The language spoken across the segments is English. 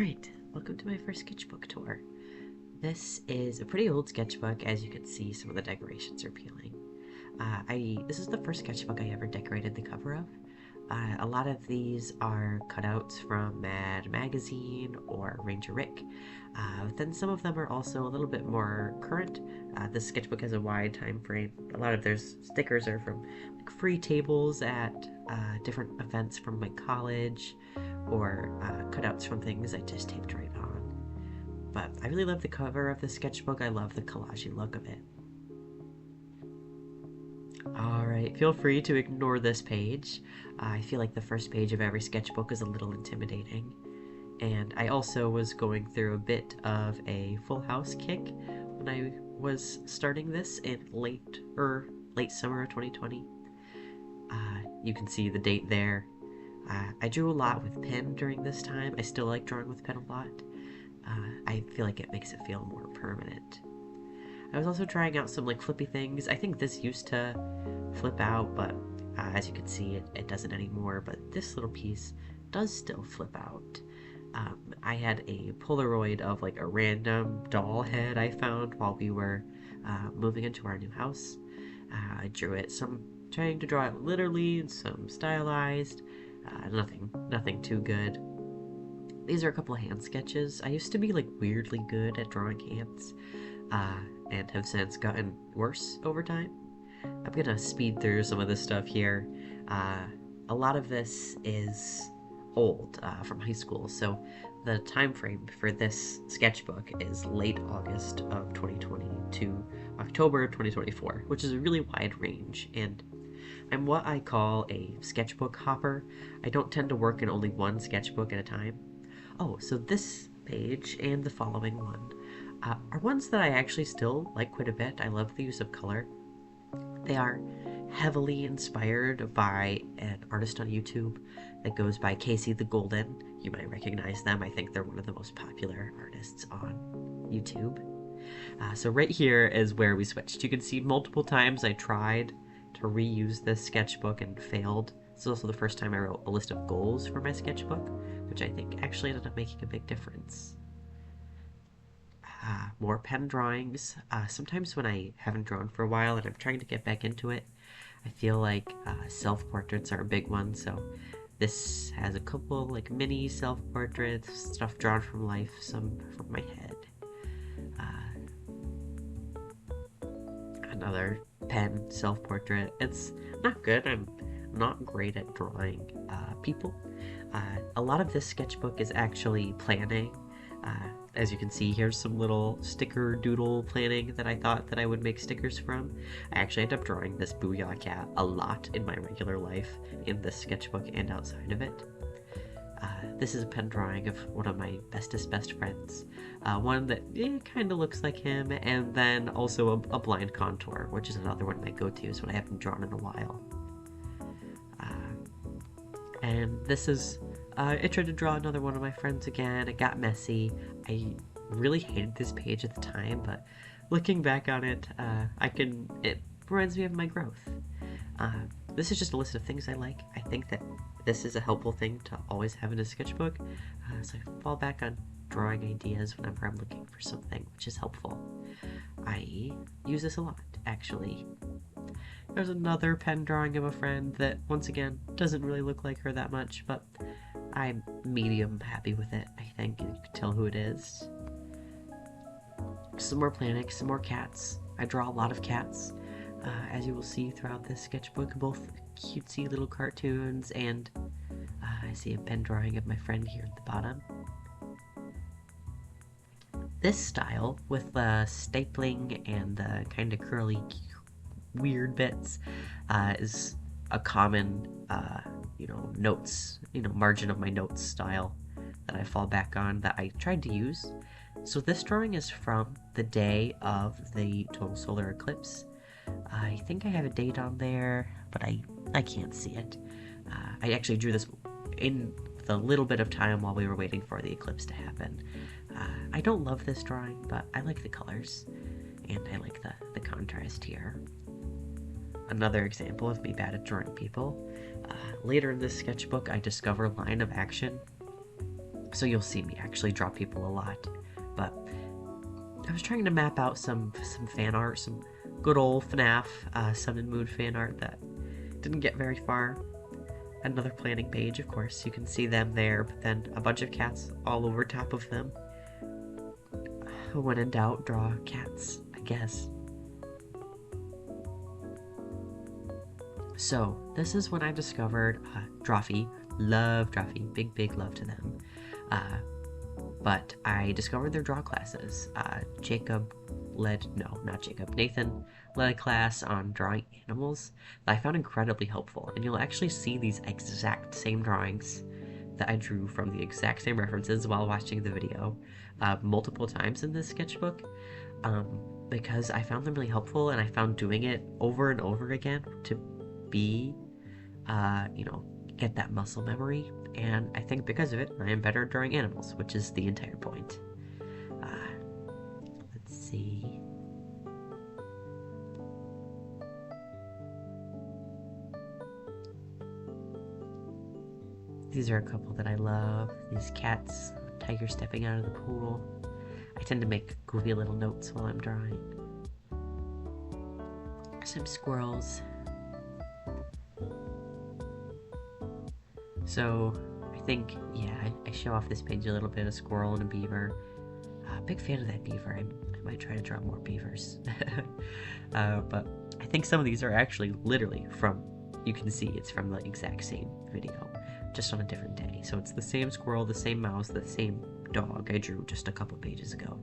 Alright, welcome to my first sketchbook tour. This is a pretty old sketchbook. As you can see, some of the decorations are peeling. This is the first sketchbook I ever decorated the cover of. A lot of these are cutouts from Mad Magazine or Ranger Rick. But then some of them are also a little bit more current. This sketchbook has a wide time frame. A lot of their stickers are from like free tables at different events from my college, or cutouts from things I just taped right on. But I really love the cover of the sketchbook. I love the collagey look of it. Alright, feel free to ignore this page. I feel like the first page of every sketchbook is a little intimidating. And I also was going through a bit of a Full House kick when I was starting this in late summer of 2020. You can see the date there. I drew a lot with pen during this time. I still like drawing with pen a lot. I feel like it makes it feel more permanent. I was also trying out some like flippy things. I think this used to flip out, but as you can see, it doesn't anymore. But this little piece does still flip out. I had a Polaroid of like a random doll head I found while we were moving into our new house. I drew it, trying to draw it literally and some stylized. Nothing too good. These are a couple of hand sketches. I used to be like weirdly good at drawing hands, and have since gotten worse over time. I'm gonna speed through some of this stuff here. A lot of this is old, from high school, so the time frame for this sketchbook is late August of 2020 to October of 2024, which is a really wide range, and I'm what I call a sketchbook hopper. I don't tend to work in only one sketchbook at a time. Oh, so this page and the following one are ones that I actually still like quite a bit. I love the use of color. They are heavily inspired by an artist on YouTube that goes by Casey the Golden. You might recognize them. I think they're one of the most popular artists on YouTube. So right here is where we switched. You can see multiple times I tried to reuse this sketchbook and failed. This is also the first time I wrote a list of goals for my sketchbook, which I think actually ended up making a big difference. More pen drawings. Sometimes when I haven't drawn for a while and I'm trying to get back into it, I feel like self-portraits are a big one, so this has a couple like mini self-portraits, stuff drawn from life, some from my head. Another pen self-portrait. It's not good. I'm not great at drawing people. A lot of this sketchbook is actually planning. As you can see, here's some little sticker doodle planning that I thought that I would make stickers from. I actually ended up drawing this Booyah Cat a lot in my regular life, in this sketchbook and outside of it. This is a pen drawing of one of my bestest best friends. One that kind of looks like him, and then also a blind contour, which is another one of my go-tos when I haven't drawn in a while. And this is, I tried to draw another one of my friends again. It got messy. I really hated this page at the time, but looking back on it, it reminds me of my growth. This is just a list of things I like. I think that this is a helpful thing to always have in a sketchbook, so I fall back on drawing ideas whenever I'm looking for something, which is helpful. I use this a lot, actually. There's another pen drawing of a friend that, once again, doesn't really look like her that much, but I'm medium happy with it, I think. You can tell who it is. Some more planning, some more cats. I draw a lot of cats. As you will see throughout this sketchbook, both cutesy little cartoons and I see a pen drawing of my friend here at the bottom. This style, with the stapling and the kind of curly, weird bits, is a common, notes, margin of my notes style that I fall back on that I tried to use. So this drawing is from the day of the total solar eclipse. I think I have a date on there, but I can't see it. I actually drew this in with a little bit of time while we were waiting for the eclipse to happen. I don't love this drawing, but I like the colors, and I like the contrast here. Another example of me bad at drawing people. Later in this sketchbook, I discover line of action. so you'll see me actually draw people a lot. But I was trying to map out some fan art, some good old FNAF Sun and Moon fan art that didn't get very far. Another planning page, of course, you can see them there, but then a bunch of cats all over top of them. When in doubt, draw cats, I guess. So, this is when I discovered Drawfee. Love Drawfee. Big love to them. But I discovered their draw classes. Nathan led a class on drawing animals that I found incredibly helpful. And you'll actually see these exact same drawings that I drew from the exact same references while watching the video multiple times in this sketchbook. Because I found them really helpful, and I found doing it over and over again to be, get that muscle memory. And I think because of it, I am better at drawing animals, which is the entire point. Let's see. These are a couple that I love. These cats, tiger stepping out of the pool. I tend to make goofy little notes while I'm drawing. Some squirrels. So, I think, I show off this page a little bit, a squirrel and a beaver. Big fan of that beaver. I might try to draw more beavers. But I think some of these are actually literally from, you can see it's from the exact same video, just on a different day. So it's the same squirrel, the same mouse, the same dog I drew just a couple pages ago.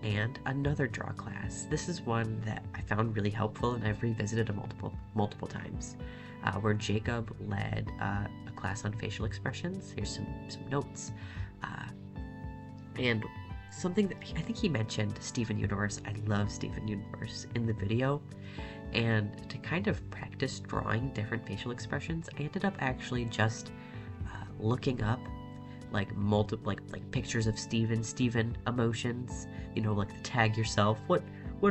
And another draw class. This is one that I found really helpful, and I've revisited multiple times. Where Jacob led a class on facial expressions. Here's some notes. And something that I think he mentioned, Steven Universe. I love Steven Universe in the video. And to kind of practice drawing different facial expressions, I ended up actually just looking up like pictures of Steven emotions, like the tag yourself, what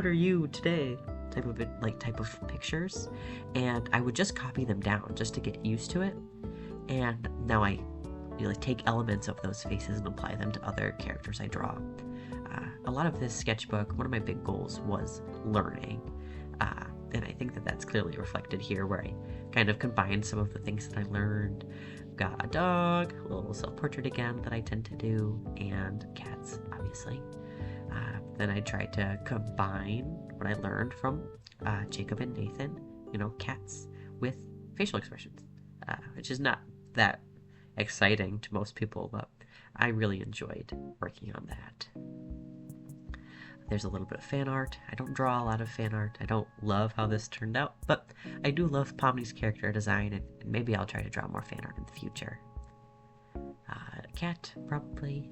are you today type of pictures, and I would just copy them down just to get used to it. And now I take elements of those faces and apply them to other characters I draw. A lot of this sketchbook, one of my big goals was learning, and I think that that's clearly reflected here, where I kind of combined some of the things that I learned. Got a dog, a little self-portrait again that I tend to do, and cats, obviously. Then I tried to combine what I learned from Jacob and Nathan, cats, with facial expressions, which is not that exciting to most people, but I really enjoyed working on that. There's a little bit of fan art. I don't draw a lot of fan art. I don't love how this turned out, but I do love Pomni's character design, and maybe I'll try to draw more fan art in the future. Cat, probably.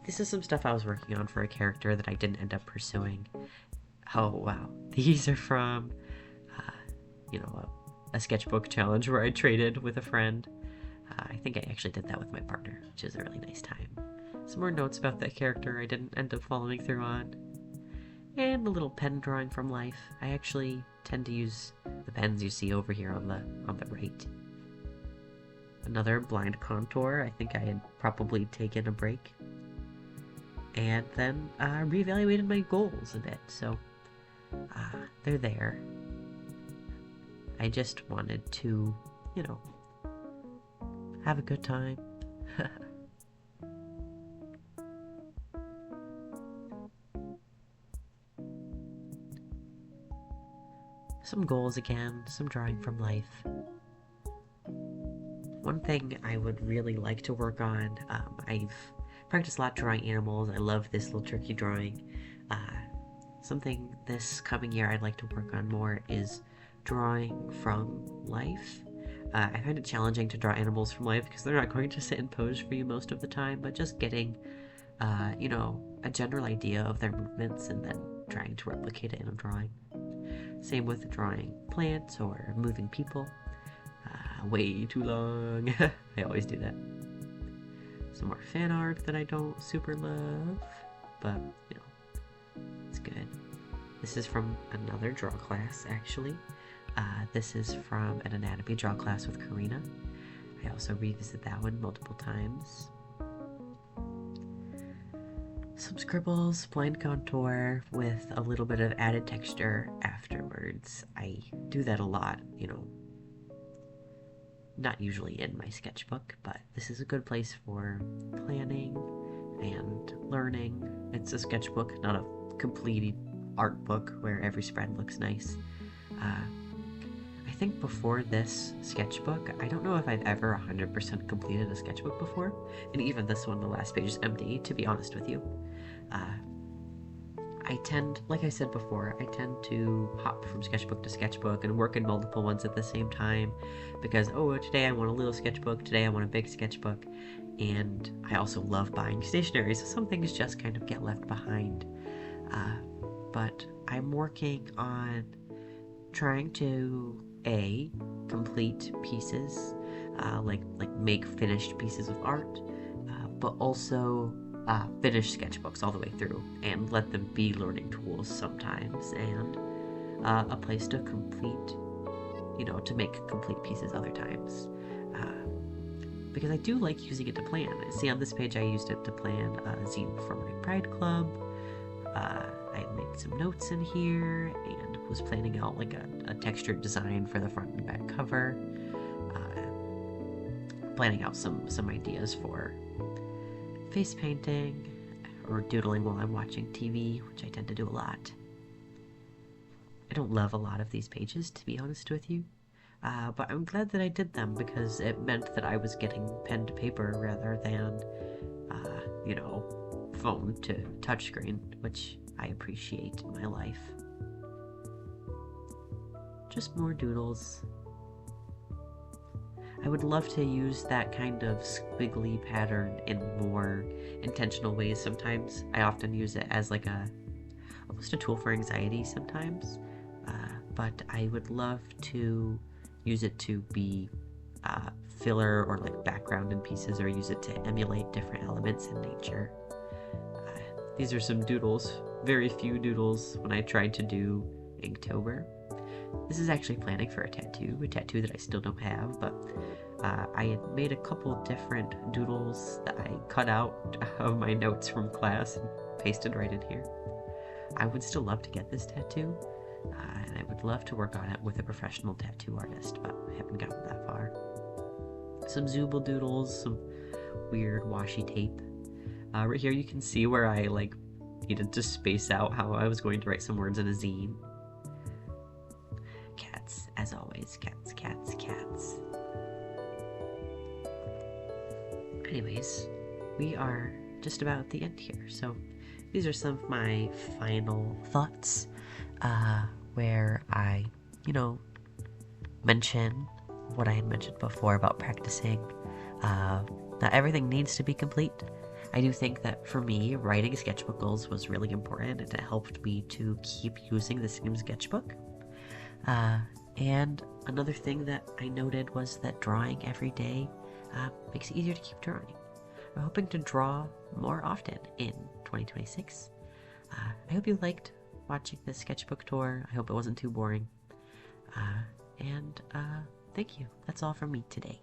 This is some stuff I was working on for a character that I didn't end up pursuing. Oh, wow. These are from, a sketchbook challenge where I traded with a friend. I think I actually did that with my partner, which is a really nice time. Some more notes about that character I didn't end up following through on. And a little pen drawing from life. I actually tend to use the pens you see over here on the right. Another blind contour. I think I had probably taken a break. And then reevaluated my goals a bit, so they're there. I just wanted to, have a good time. Some goals again, some drawing from life. One thing I would really like to work on, I've practiced a lot drawing animals. I love this little turkey drawing. Something this coming year I'd like to work on more is drawing from life. I find it challenging to draw animals from life because they're not going to sit in pose for you most of the time, but just getting, a general idea of their movements and then trying to replicate it in a drawing. Same with drawing plants or moving people. Way too long. I always do that. Some more fan art that I don't super love, but, it's good. This is from another draw class, actually. This is from an anatomy draw class with Karina. I also revisit that one multiple times. Some scribbles, blind contour with a little bit of added texture afterwards. I do that a lot, not usually in my sketchbook, but this is a good place for planning and learning. It's a sketchbook, not a complete art book where every spread looks nice. I think before this sketchbook, I don't know if I've ever 100% completed a sketchbook before, and even this one, the last page is empty, to be honest with you. Like I said before, I tend to hop from sketchbook to sketchbook and work in multiple ones at the same time, because, today I want a little sketchbook, today I want a big sketchbook, and I also love buying stationery, so some things just kind of get left behind. But I'm working on trying to complete pieces, like make finished pieces of art, but also finish sketchbooks all the way through and let them be learning tools sometimes, and a place to complete, to make complete pieces other times. Because I do like using it to plan. See, on this page I used it to plan a zine for my Pride Club. I made some notes in here and was planning out like a textured design for the front and back cover. Planning out some ideas for face painting or doodling while I'm watching TV, which I tend to do a lot. I don't love a lot of these pages, to be honest with you, but I'm glad that I did them because it meant that I was getting pen to paper rather than, phone to touchscreen, which I appreciate in my life. Just more doodles. I would love to use that kind of squiggly pattern in more intentional ways sometimes. I often use it as like almost a tool for anxiety sometimes, but I would love to use it to be filler or like background in pieces, or use it to emulate different elements in nature. These are some doodles, very few doodles when I tried to do Inktober. This is actually planning for a tattoo that I still don't have, but I had made a couple different doodles that I cut out of my notes from class and pasted right in here. I would still love to get this tattoo, and I would love to work on it with a professional tattoo artist, but I haven't gotten that far. Some Zooble doodles, some weird washi tape. Right here you can see where I needed to space out how I was going to write some words in a zine. Cats, as always. Cats, cats, cats. Anyways, we are just about at the end here, so these are some of my final thoughts, where I, mention what I had mentioned before about practicing. Not everything needs to be complete. I do think that for me, writing sketchbook goals was really important, and it helped me to keep using the same sketchbook. And another thing that I noted was that drawing every day makes it easier to keep drawing. I'm hoping to draw more often in 2026. I hope you liked watching this sketchbook tour. I hope it wasn't too boring. And thank you. That's all from me today.